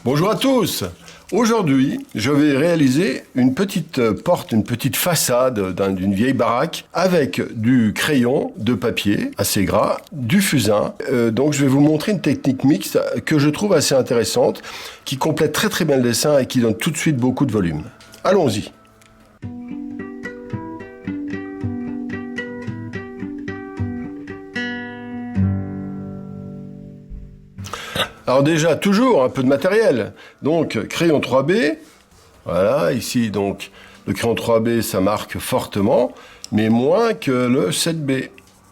Bonjour à tous. Aujourd'hui, je vais réaliser une petite porte, une petite façade d'une vieille baraque avec du crayon de papier assez gras, du fusain. Donc je vais vous montrer une technique mixte que je trouve assez intéressante, qui complète très très bien le dessin et qui donne tout de suite beaucoup de volume. Allons-y. Alors déjà, toujours un peu de matériel. Donc, crayon 3B. Voilà, ici, donc, le crayon 3B, ça marque fortement, mais moins que le 7B.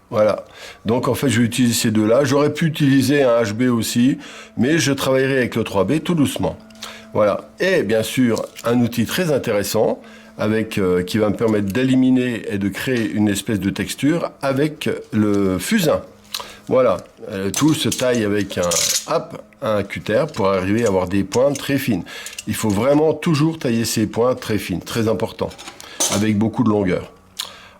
Voilà. Donc, en fait, je vais utiliser ces deux-là. J'aurais pu utiliser un HB aussi, mais je travaillerai avec le 3B tout doucement. Voilà. Et bien sûr, un outil très intéressant qui va me permettre d'éliminer et de créer une espèce de texture avec le fusain. Voilà, tout se taille avec un cutter pour arriver à avoir des pointes très fines. Il faut vraiment toujours tailler ces pointes très fines, très important, avec beaucoup de longueur.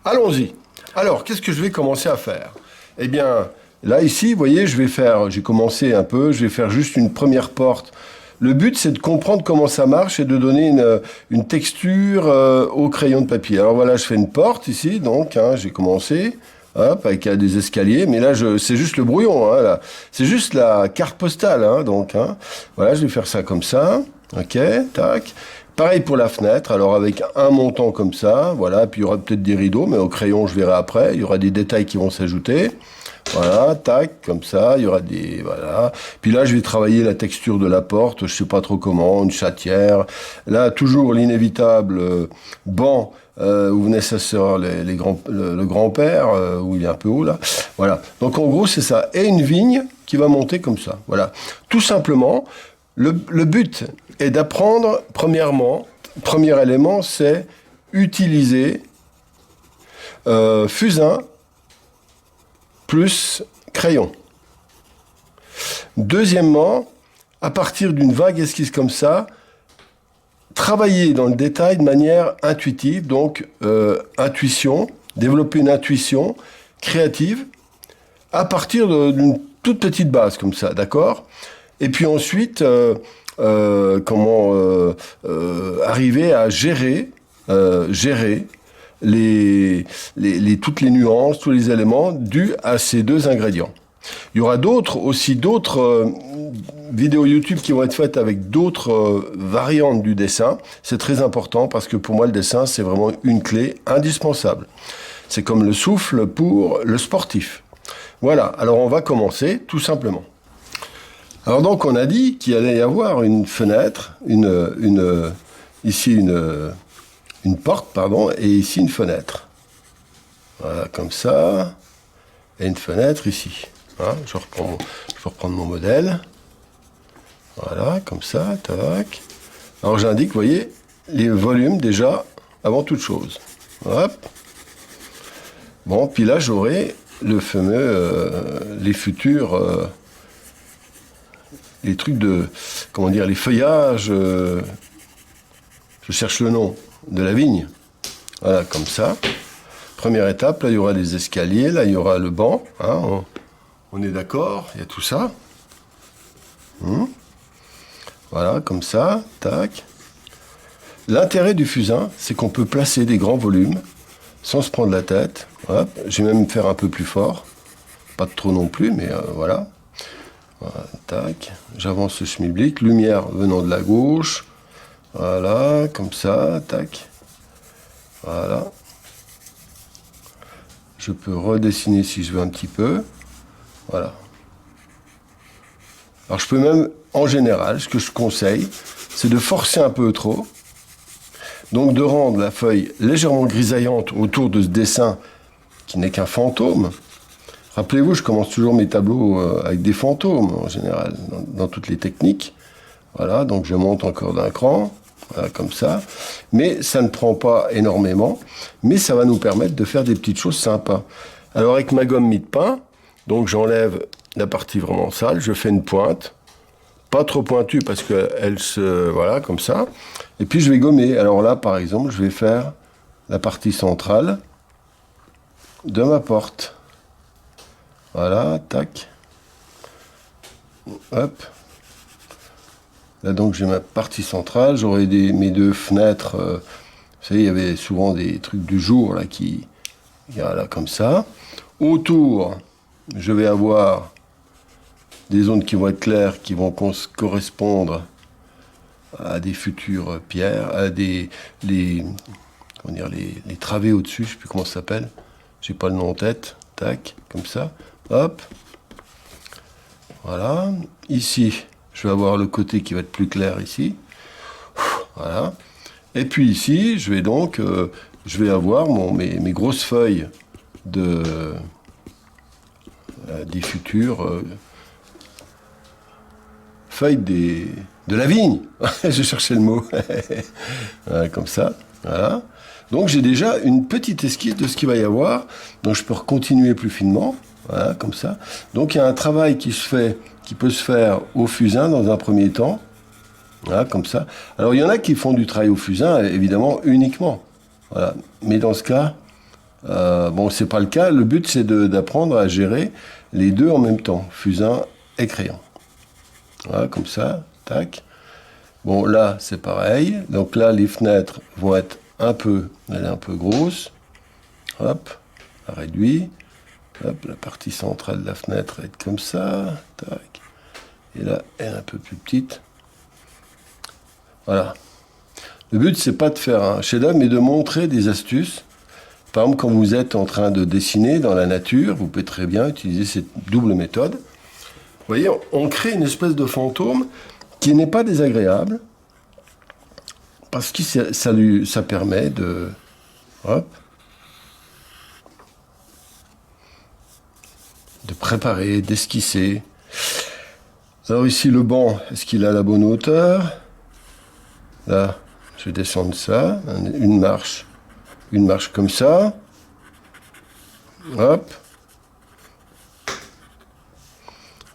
Allons-y. Alors, qu'est-ce que je vais commencer à faire? Eh bien, là, ici, vous voyez, j'ai commencé un peu, je vais faire juste une première porte. Le but, c'est de comprendre comment ça marche et de donner une texture au crayon de papier. Alors voilà, je fais une porte ici, donc, j'ai commencé. Hop, avec des escaliers, mais là, c'est juste le brouillon, là. C'est juste la carte postale, donc, Voilà, je vais faire ça comme ça. Ok, tac. Pareil pour la fenêtre, alors avec un montant comme ça, voilà, puis il y aura peut-être des rideaux, mais au crayon, je verrai après. Il y aura des détails qui vont s'ajouter. Voilà, tac, comme ça, il y aura des... Voilà. Puis là, je vais travailler la texture de la porte, je sais pas trop comment, une chatière. Là, toujours l'inévitable banc où venait sa sœur, le grand-père, où il est un peu haut, là. Voilà. Donc, en gros, c'est ça. Et une vigne qui va monter comme ça. Voilà. Tout simplement, le but est d'apprendre, premier élément, c'est utiliser fusain plus crayon. Deuxièmement, à partir d'une vague esquisse comme ça, travailler dans le détail de manière intuitive, donc intuition, développer une intuition créative à partir d'une toute petite base comme ça, d'accord? Et puis ensuite, arriver à gérer toutes les nuances, tous les éléments dus à ces deux ingrédients. Il y aura d'autres vidéos YouTube qui vont être faites avec d'autres variantes du dessin. C'est très important parce que pour moi, le dessin, c'est vraiment une clé indispensable. C'est comme le souffle pour le sportif. Voilà, alors on va commencer tout simplement. Alors donc, on a dit qu'il allait y avoir une fenêtre, ici une porte, pardon, et ici une fenêtre. Voilà, comme ça. Et une fenêtre ici. Je vais reprendre mon modèle. Voilà, comme ça, tac. Alors j'indique, vous voyez, les volumes déjà, avant toute chose. Hop. Bon, puis là, j'aurai le fameux, les futurs, les trucs les feuillages, je cherche le nom, de la vigne. Voilà, comme ça. Première étape, là, il y aura les escaliers, là, il y aura le banc. On est d'accord, il y a tout ça. Voilà, comme ça, tac. L'intérêt du fusain, c'est qu'on peut placer des grands volumes sans se prendre la tête. Hop. Je vais même faire un peu plus fort. Pas trop non plus, mais voilà. Voilà, tac. J'avance le schmilblick, lumière venant de la gauche. Voilà, comme ça, tac. Voilà. Je peux redessiner si je veux un petit peu. Voilà. Alors je peux même, en général, ce que je conseille, c'est de forcer un peu trop. Donc de rendre la feuille légèrement grisaillante autour de ce dessin qui n'est qu'un fantôme. Rappelez-vous, je commence toujours mes tableaux avec des fantômes, en général, dans toutes les techniques. Voilà, donc je monte encore d'un cran. Voilà, comme ça. Mais ça ne prend pas énormément. Mais ça va nous permettre de faire des petites choses sympas. Alors avec ma gomme mie-de-pain, donc j'enlève la partie vraiment sale, je fais une pointe. Pas trop pointue parce qu'elle voilà, comme ça. Et puis je vais gommer. Alors là, par exemple, je vais faire la partie centrale de ma porte. Voilà, tac. Hop. Là, donc, j'ai ma partie centrale. J'aurai mes deux fenêtres. Vous savez, il y avait souvent des trucs du jour, là, voilà, comme ça. Autour, je vais avoir des zones qui vont être claires, qui vont correspondre à des futures pierres, à comment dire, les travées au-dessus, je ne sais plus comment ça s'appelle. J'ai pas le nom en tête. Tac, comme ça. Hop. Voilà. Ici, je vais avoir le côté qui va être plus clair ici. Voilà. Et puis ici, je vais avoir mes grosses feuilles des futures feuilles de la vigne. Je cherchais le mot. Voilà, comme ça. Voilà. Donc j'ai déjà une petite esquisse de ce qu'il va y avoir. Donc je peux continuer plus finement. Voilà, comme ça. Donc il y a un travail qui peut se faire au fusain dans un premier temps. Voilà, comme ça. Alors il y en a qui font du travail au fusain, évidemment, uniquement. Voilà. Mais dans ce cas, bon, c'est pas le cas. Le but, c'est d'apprendre à gérer les deux en même temps, fusain et crayon. Voilà, comme ça. Tac. Bon, là, c'est pareil. Donc là, les fenêtres vont être un peu grosses. Hop, réduit. Hop, la partie centrale de la fenêtre va être comme ça. Tac. Et là, elle est un peu plus petite. Voilà. Le but, c'est pas de faire un chef-d'œuvre, mais de montrer des astuces. Par exemple, quand vous êtes en train de dessiner dans la nature, vous pouvez très bien utiliser cette double méthode. Vous voyez, on crée une espèce de fantôme qui n'est pas désagréable, parce que ça permet de... Hop, de préparer, d'esquisser. Alors ici, le banc, est-ce qu'il a la bonne hauteur? Là, je vais descendre ça, une marche comme ça. Hop.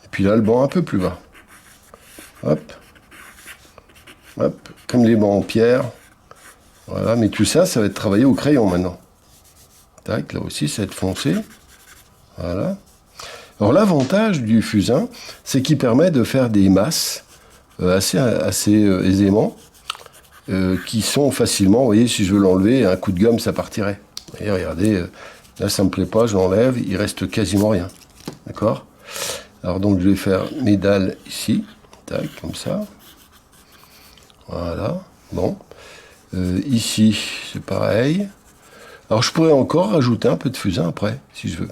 Et puis là, le banc un peu plus bas. Hop. Hop. Comme les bancs en pierre. Voilà, mais tout ça, ça va être travaillé au crayon maintenant. Tac, là aussi, ça va être foncé. Voilà. Alors l'avantage du fusain, c'est qu'il permet de faire des masses assez aisément, qui sont facilement, vous voyez, si je veux l'enlever, un coup de gomme, ça partirait. Et regardez, là ça me plaît pas, je l'enlève, il reste quasiment rien. D'accord? Alors donc je vais faire mes dalles ici, tac, comme ça. Voilà, bon. Ici, c'est pareil. Alors je pourrais encore rajouter un peu de fusain après, si je veux.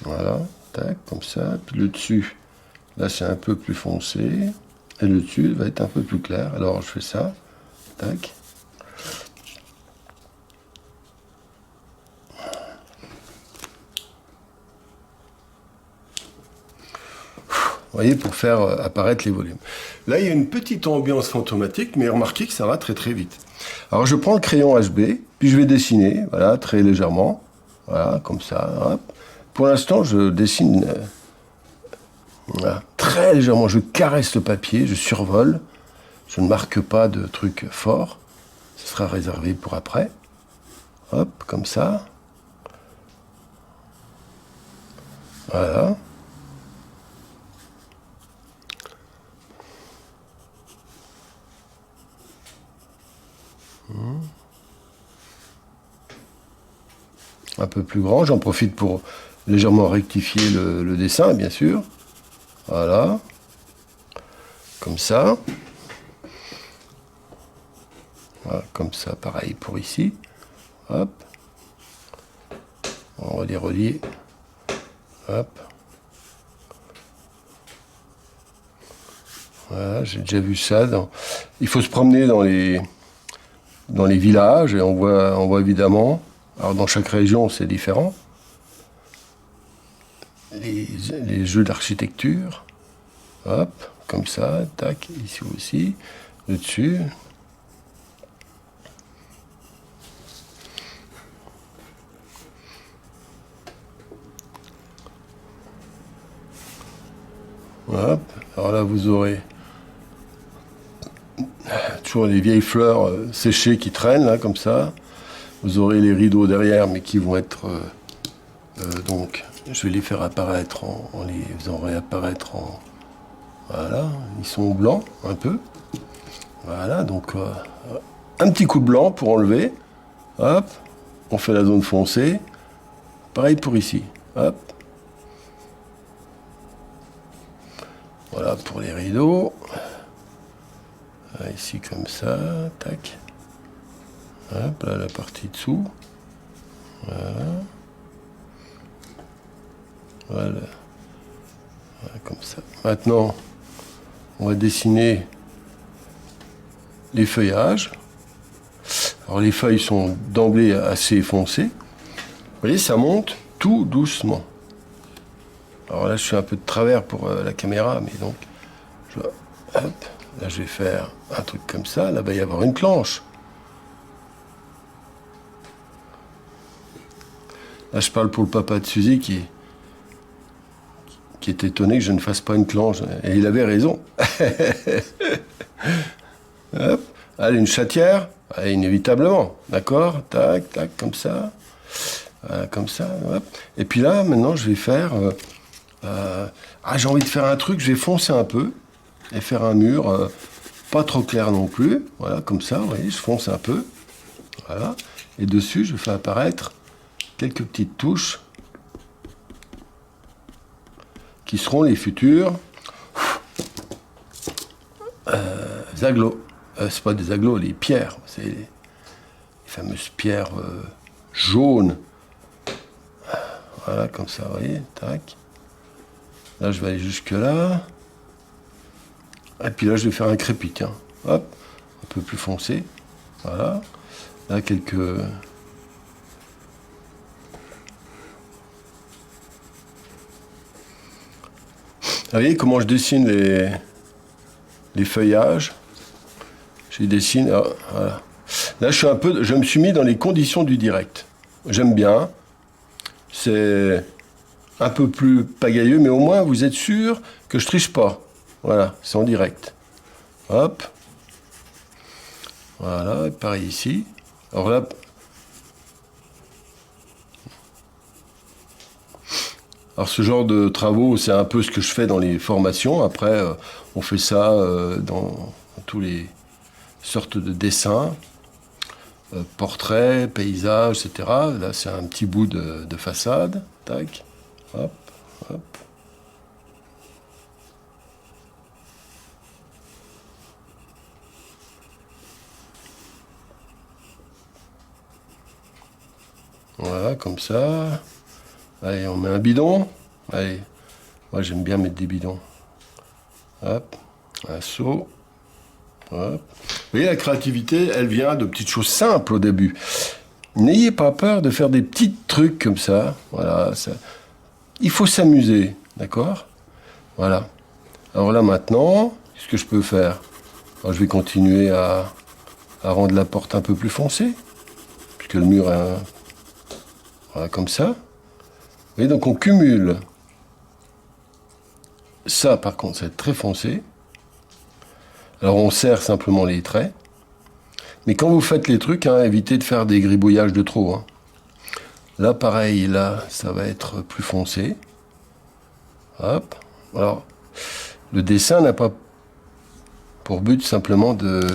Voilà, tac, comme ça. Puis le dessus, là c'est un peu plus foncé. Et le dessus va être un peu plus clair. Alors je fais ça, tac. Vous voyez, pour faire apparaître les volumes. Là, il y a une petite ambiance fantomatique, mais remarquez que ça va très très vite. Alors, je prends le crayon HB, puis je vais dessiner, voilà, très légèrement. Voilà, comme ça. Hop. Pour l'instant, je dessine voilà, très légèrement. Je caresse le papier, je survole. Je ne marque pas de trucs forts. Ce sera réservé pour après. Hop, comme ça. Voilà. Un peu plus grand, j'en profite pour légèrement rectifier le dessin, bien sûr. Voilà. Comme ça. Voilà, comme ça, pareil pour ici. Hop. On va les relier. Hop. Voilà, j'ai déjà vu ça. Il faut se promener dans les villages et on voit évidemment. Alors dans chaque région, c'est différent. Les jeux d'architecture. Hop, comme ça, tac, ici aussi, le dessus. Hop, alors là vous aurez toujours les vieilles fleurs séchées qui traînent, là, comme ça. Vous aurez les rideaux derrière, mais qui vont être... donc, je vais les faire apparaître en les faisant réapparaître en... Voilà, ils sont blancs, un peu. Voilà, donc un petit coup de blanc pour enlever. Hop, on fait la zone foncée. Pareil pour ici. Hop. Voilà pour les rideaux. Ici comme ça, tac. Hop, là la partie dessous. Voilà. Voilà. Voilà, comme ça. Maintenant, on va dessiner les feuillages. Alors les feuilles sont d'emblée assez foncées. Vous voyez, ça monte tout doucement. Alors là, je suis un peu de travers pour la caméra, mais donc, hop, là, je vais faire un truc comme ça. Là, il va y avoir une planche. Là, je parle pour le papa de Suzy qui est étonné que je ne fasse pas une planche. Et il avait raison. Hop. Allez, une chatière. Allez, inévitablement. D'accord. Tac, tac, comme ça. Comme ça. Hop. Et puis là, maintenant, je vais faire... j'ai envie de faire un truc. Je vais foncer un peu. Et faire un mur pas trop clair non plus. Voilà, comme ça. Vous voyez, je fonce un peu. Voilà. Et dessus, je fais apparaître quelques petites touches qui seront les futurs aglos. C'est pas des aglos, les pierres. C'est les fameuses pierres jaunes. Voilà, comme ça, vous voyez, tac. Là, je vais aller jusque là. Et puis là, je vais faire un crépi, tiens. Hop, un peu plus foncé. Voilà. Là, quelques... Vous voyez comment je dessine les feuillages. Je les dessine, voilà. Là, je me suis mis dans les conditions du direct. J'aime bien. C'est un peu plus pagailleux, mais au moins, vous êtes sûr que je triche pas. Voilà, c'est en direct. Hop. Voilà, et pareil ici. Alors là... Alors ce genre de travaux, c'est un peu ce que je fais dans les formations. Après, on fait ça dans tous les sortes de dessins, portraits, paysages, etc. Là, c'est un petit bout de façade. Tac, hop, hop. Voilà, comme ça. Allez, on met un bidon. Allez, moi j'aime bien mettre des bidons. Hop, un seau. Hop. Vous voyez, la créativité, elle vient de petites choses simples au début. N'ayez pas peur de faire des petits trucs comme ça. Voilà, ça. Il faut s'amuser, d'accord? Voilà. Alors là maintenant, qu'est-ce que je peux faire? Alors, je vais continuer à rendre la porte un peu plus foncée, puisque le mur est voilà, comme ça. Et donc on cumule. Ça, par contre, c'est très foncé. Alors on serre simplement les traits. Mais quand vous faites les trucs, évitez de faire des gribouillages de trop. Là, pareil, là, ça va être plus foncé. Hop. Alors, le dessin n'a pas pour but simplement de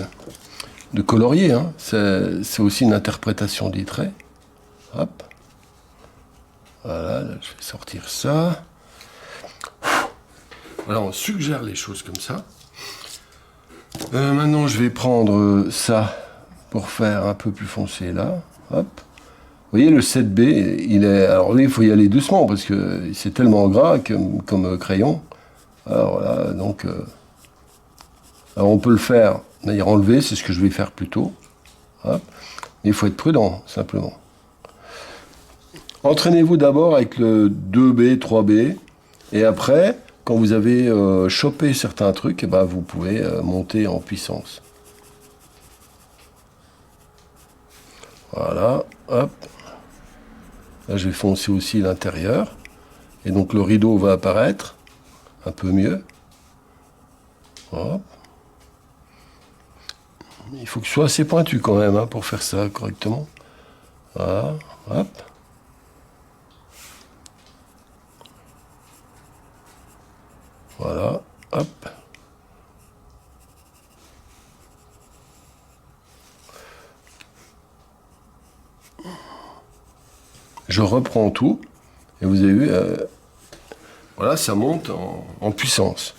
colorier. C'est aussi une interprétation des traits. Hop. Voilà, là, je vais sortir ça. Voilà, on suggère les choses comme ça. Maintenant, je vais prendre ça pour faire un peu plus foncé là. Hop. Vous voyez, le 7B, il est... Alors là, il faut y aller doucement parce que c'est tellement gras comme crayon. Alors là, donc... Alors on peut le faire, d'ailleurs enlever, c'est ce que je vais faire plus tôt. Hop. Mais il faut être prudent, simplement. Entraînez-vous d'abord avec le 2B, 3B, et après, quand vous avez chopé certains trucs, eh ben, vous pouvez monter en puissance. Voilà, hop. Là, je vais foncer aussi l'intérieur. Et donc, le rideau va apparaître un peu mieux. Hop. Il faut que ce soit assez pointu quand même pour faire ça correctement. Voilà, hop. Voilà, hop. je reprends tout, et vous avez vu, voilà, ça monte en puissance.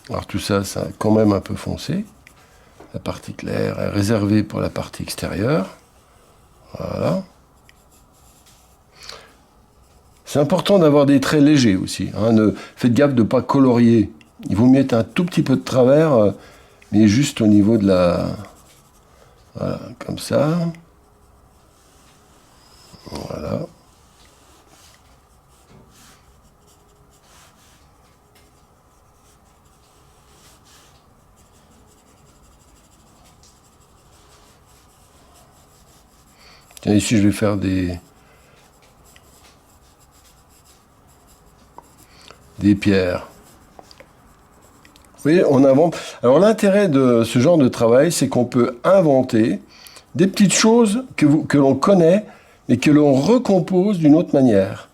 Alors tout ça, ça a quand même un peu foncé. La partie claire est réservée pour la partie extérieure. Voilà. C'est important d'avoir des traits légers aussi. Hein. Faites gaffe de ne pas colorier. Il vaut mieux être un tout petit peu de travers, mais juste au niveau de la... Voilà, comme ça. Voilà. Tiens, ici, je vais faire des pierres. Vous voyez, on invente. Alors, l'intérêt de ce genre de travail, c'est qu'on peut inventer des petites choses que l'on connaît, mais que l'on recompose d'une autre manière.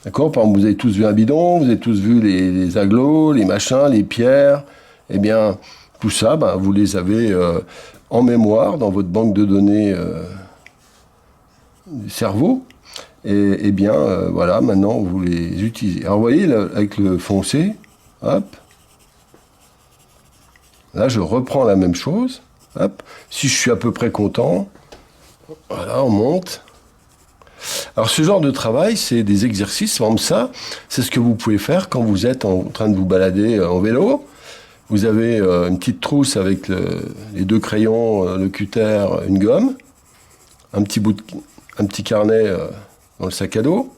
D'accord? Par exemple, vous avez tous vu un bidon, vous avez tous vu les agglos, les machins, les pierres. Eh bien, tout ça, vous les avez en mémoire dans votre banque de données du cerveau. Et bien, voilà, maintenant, vous les utilisez. Alors, vous voyez, là, avec le foncé, hop. Là, je reprends la même chose. Hop. Si je suis à peu près content, voilà, on monte. Alors, ce genre de travail, c'est des exercices. Comme ça, c'est ce que vous pouvez faire quand vous êtes en train de vous balader en vélo. Vous avez une petite trousse avec les 2 crayons, le cutter, une gomme, un petit carnet dans le sac à dos.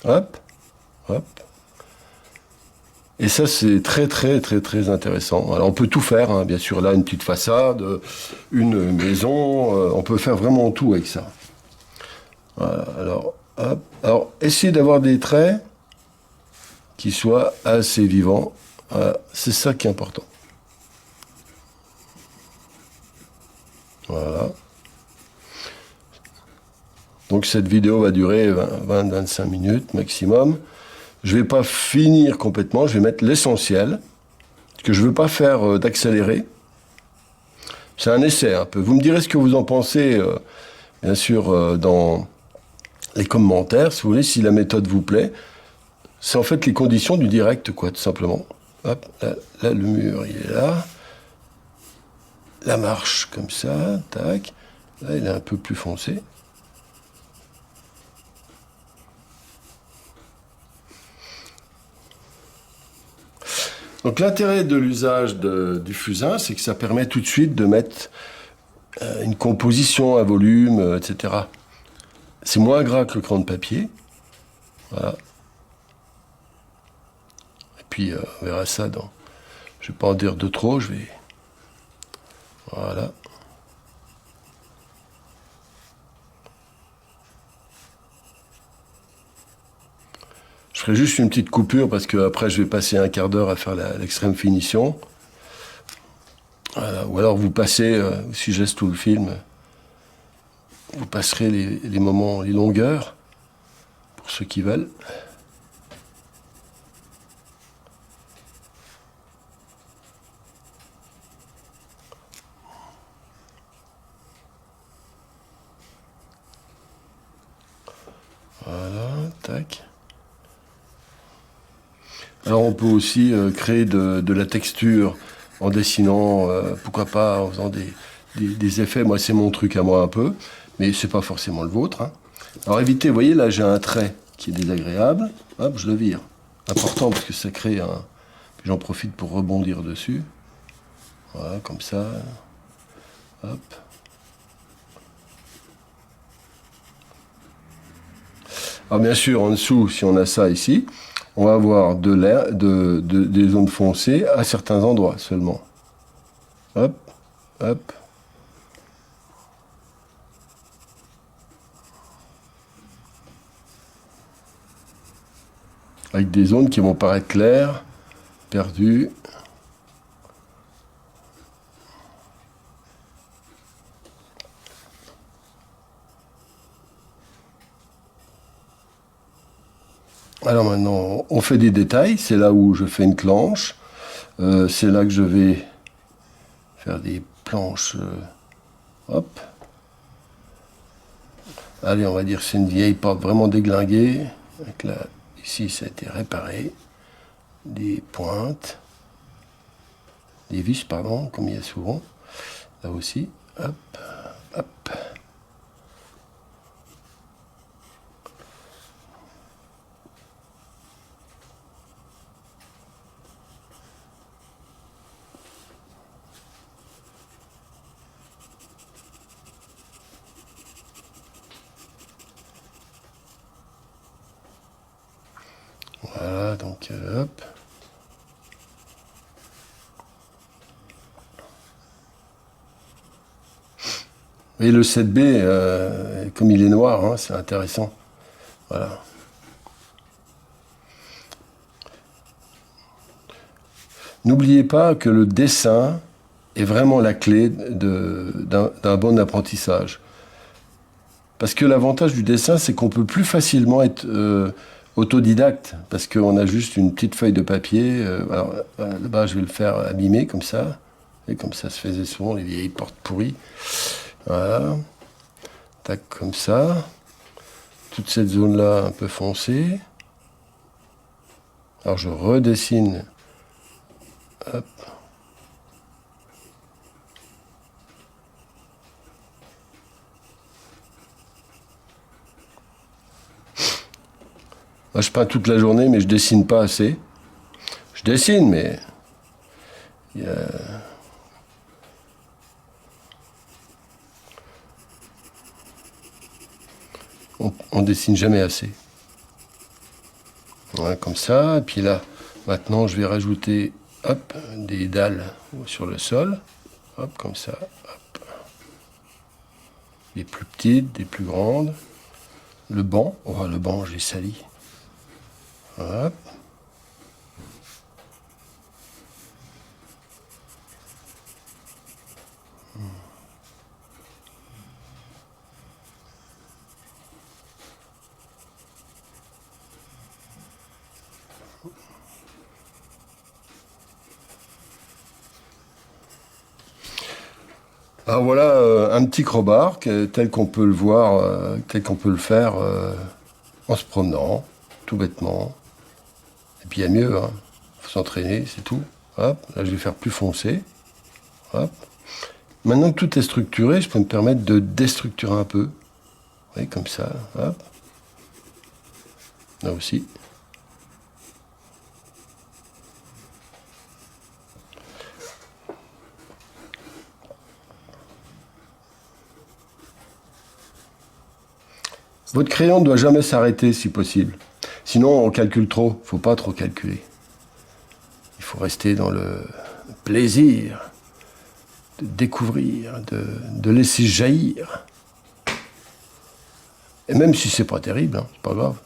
Hop, hop. Et ça, c'est très, très, très, très intéressant. Alors, on peut tout faire, hein. Bien sûr, là, une petite façade, une maison, on peut faire vraiment tout avec ça. Voilà, alors, hop. Alors, essayez d'avoir des traits qui soient assez vivants. Voilà, c'est ça qui est important. Voilà. Donc, cette vidéo va durer 20-25 minutes maximum. Je ne vais pas finir complètement, je vais mettre l'essentiel, parce que je ne veux pas faire d'accélérer. C'est un essai un peu. Vous me direz ce que vous en pensez, bien sûr, dans les commentaires, si vous voulez, si la méthode vous plaît. C'est en fait les conditions du direct, quoi, tout simplement. Hop, là, le mur, il est là. La marche, comme ça, tac. Là, il est un peu plus foncé. Donc l'intérêt de l'usage du fusain, c'est que ça permet tout de suite de mettre une composition, un volume, etc. C'est moins gras que le crayon de papier. Voilà. Et puis on verra ça dans... Je ne vais pas en dire de trop, je vais... Voilà. Je ferai juste une petite coupure parce que après je vais passer un quart d'heure à faire l'extrême finition. Voilà. Ou alors vous passez, si je laisse tout le film, vous passerez les moments, les longueurs, pour ceux qui veulent. Voilà, tac. Alors on peut aussi créer de la texture en dessinant, pourquoi pas en faisant des effets. Moi c'est mon truc à moi un peu, mais c'est pas forcément le vôtre. Hein. Alors évitez, vous voyez là j'ai un trait qui est désagréable, hop je le vire. Important parce que ça crée un... J'en profite pour rebondir dessus. Voilà, comme ça. Hop. Alors bien sûr en dessous, si on a ça ici, on va avoir de l'air, des zones foncées à certains endroits seulement. Hop, hop. Avec des zones qui vont paraître claires, perdues. Alors maintenant, on fait des détails. C'est là où je fais une planche. C'est là que je vais faire des planches. Hop. Allez, on va dire que c'est une vieille porte vraiment déglinguée. Donc là, ici, ça a été réparé. Des pointes. Des vis, pardon, comme il y a souvent. Là aussi. Hop, hop. Voilà, donc hop. Et le 7B, comme il est noir, hein, c'est intéressant. Voilà. N'oubliez pas que le dessin est vraiment la clé d'un bon apprentissage. Parce que l'avantage du dessin, c'est qu'on peut plus facilement être autodidacte, parce qu'on a juste une petite feuille de papier. Alors là-bas, je vais le faire abîmer comme ça. Et comme ça se faisait souvent, les vieilles portes pourries. Voilà. Tac, comme ça. Toute cette zone-là un peu foncée. Alors je redessine. Hop. Moi, je peins toute la journée, mais je dessine pas assez. Je dessine, mais on dessine jamais assez. Voilà, comme ça. Et puis là, maintenant, je vais rajouter, hop, des dalles sur le sol. Hop, comme ça. Hop. Des plus petites, des plus grandes. Le banc. Oh, le banc, je l'ai sali. Hop. Alors voilà un petit crowbar tel qu'on peut le voir, tel qu'on peut le faire en se promenant, tout bêtement. Et puis il y a mieux, hein. Faut s'entraîner, c'est tout. Hop, là je vais faire plus foncé. Hop. Maintenant que tout est structuré, je peux me permettre de déstructurer un peu. Oui, comme ça. Hop. Là aussi. Votre crayon ne doit jamais s'arrêter si possible. Sinon, on calcule trop. Faut pas trop calculer. Il faut rester dans le plaisir de découvrir, de laisser jaillir. Et même si c'est pas terrible, hein, c'est pas grave.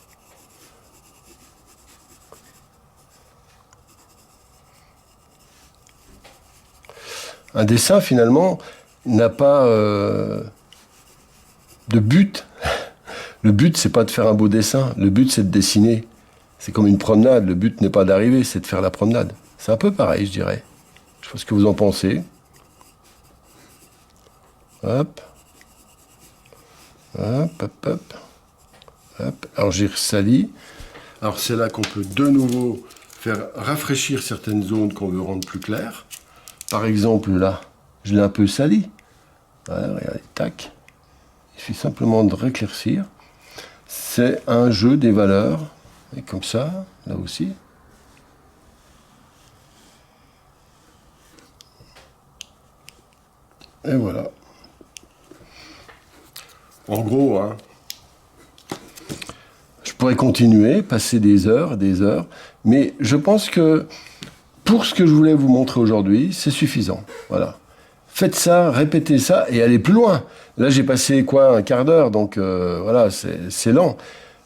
Un dessin, finalement, n'a pas de but. Le but, c'est pas de faire un beau dessin. Le but, c'est de dessiner. C'est comme une promenade. Le but n'est pas d'arriver, c'est de faire la promenade. C'est un peu pareil, je dirais. Je sais pas ce que vous en pensez. Hop. Hop, hop, hop. Hop. Alors, j'ai sali. Alors, c'est là qu'on peut de nouveau faire rafraîchir certaines zones qu'on veut rendre plus claires. Par exemple, là, je l'ai un peu sali. Voilà, regardez, tac. Il suffit simplement de réclaircir. C'est un jeu des valeurs. Et comme ça, là aussi. Et voilà. En gros, hein, je pourrais continuer, passer des heures, mais je pense que pour ce que je voulais vous montrer aujourd'hui, c'est suffisant. Voilà. Faites ça, répétez ça et allez plus loin. Là, j'ai passé quoi, un quart d'heure, donc voilà, c'est lent.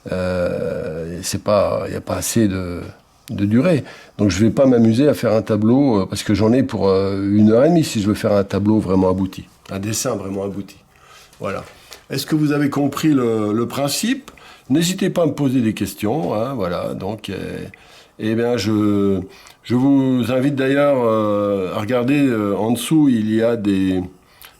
C'est pas, il n'y a pas assez de durée. Donc je vais pas m'amuser à faire un tableau parce que j'en ai pour 1 heure et demie si je veux faire un tableau vraiment abouti, un dessin vraiment abouti. Voilà. Est-ce que vous avez compris le principe? N'hésitez pas à me poser des questions. Hein, voilà. Donc, eh bien, je vous invite d'ailleurs à regarder en dessous. Il y a des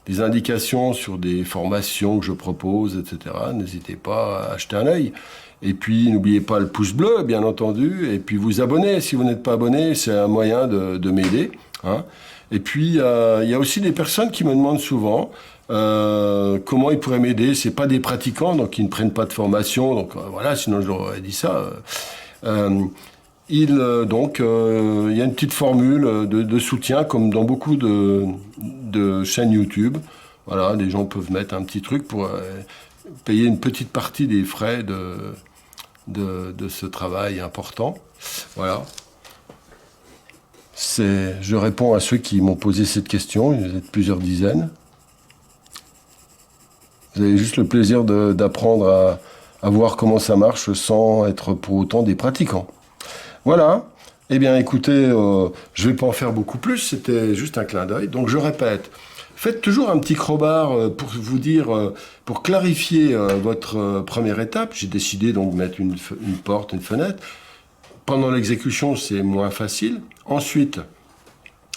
des indications sur des formations que je propose, etc., n'hésitez pas à acheter un œil. Et puis, n'oubliez pas le pouce bleu, bien entendu, et puis vous abonner. Si vous n'êtes pas abonné, c'est un moyen de m'aider. Hein. Et puis, il y a aussi des personnes qui me demandent souvent comment ils pourraient m'aider. C'est pas des pratiquants, donc ils ne prennent pas de formation. Donc voilà, sinon je leur aurais dit ça. Il y a une petite formule de soutien, comme dans beaucoup de chaînes YouTube. Voilà, les gens peuvent mettre un petit truc pour payer une petite partie des frais de ce travail important. Voilà. Je réponds à ceux qui m'ont posé cette question, vous êtes plusieurs dizaines. Vous avez juste le plaisir d'apprendre à voir comment ça marche sans être pour autant des pratiquants. Voilà. Eh bien, écoutez, je ne vais pas en faire beaucoup plus, c'était juste un clin d'œil. Donc, je répète, faites toujours un petit crowbar pour vous dire, pour clarifier votre première étape. J'ai décidé donc de mettre une porte, une fenêtre. Pendant l'exécution, c'est moins facile. Ensuite,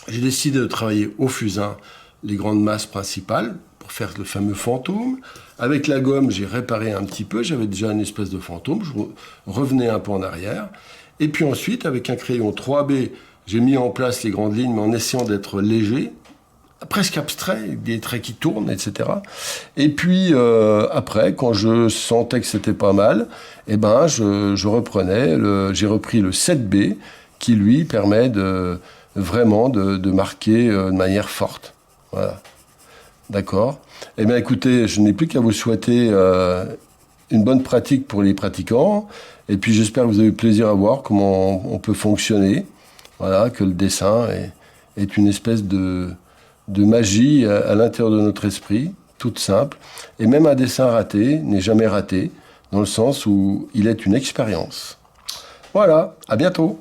j'ai décidé de travailler au fusain les grandes masses principales pour faire le fameux fantôme. Avec la gomme, j'ai réparé un petit peu. J'avais déjà une espèce de fantôme. Je revenais un peu en arrière. Et puis ensuite, avec un crayon 3B, j'ai mis en place les grandes lignes, mais en essayant d'être léger, presque abstrait, avec des traits qui tournent, etc. Et puis après, quand je sentais que c'était pas mal, eh ben, je reprenais, j'ai repris le 7B, qui lui permet vraiment de marquer de manière forte. Voilà. D'accord. Eh bien, écoutez, je n'ai plus qu'à vous souhaiter une bonne pratique pour les pratiquants. Et puis, j'espère que vous avez eu plaisir à voir comment on peut fonctionner. Voilà, que le dessin est une espèce de magie à l'intérieur de notre esprit, toute simple. Et même un dessin raté n'est jamais raté, dans le sens où il est une expérience. Voilà, à bientôt.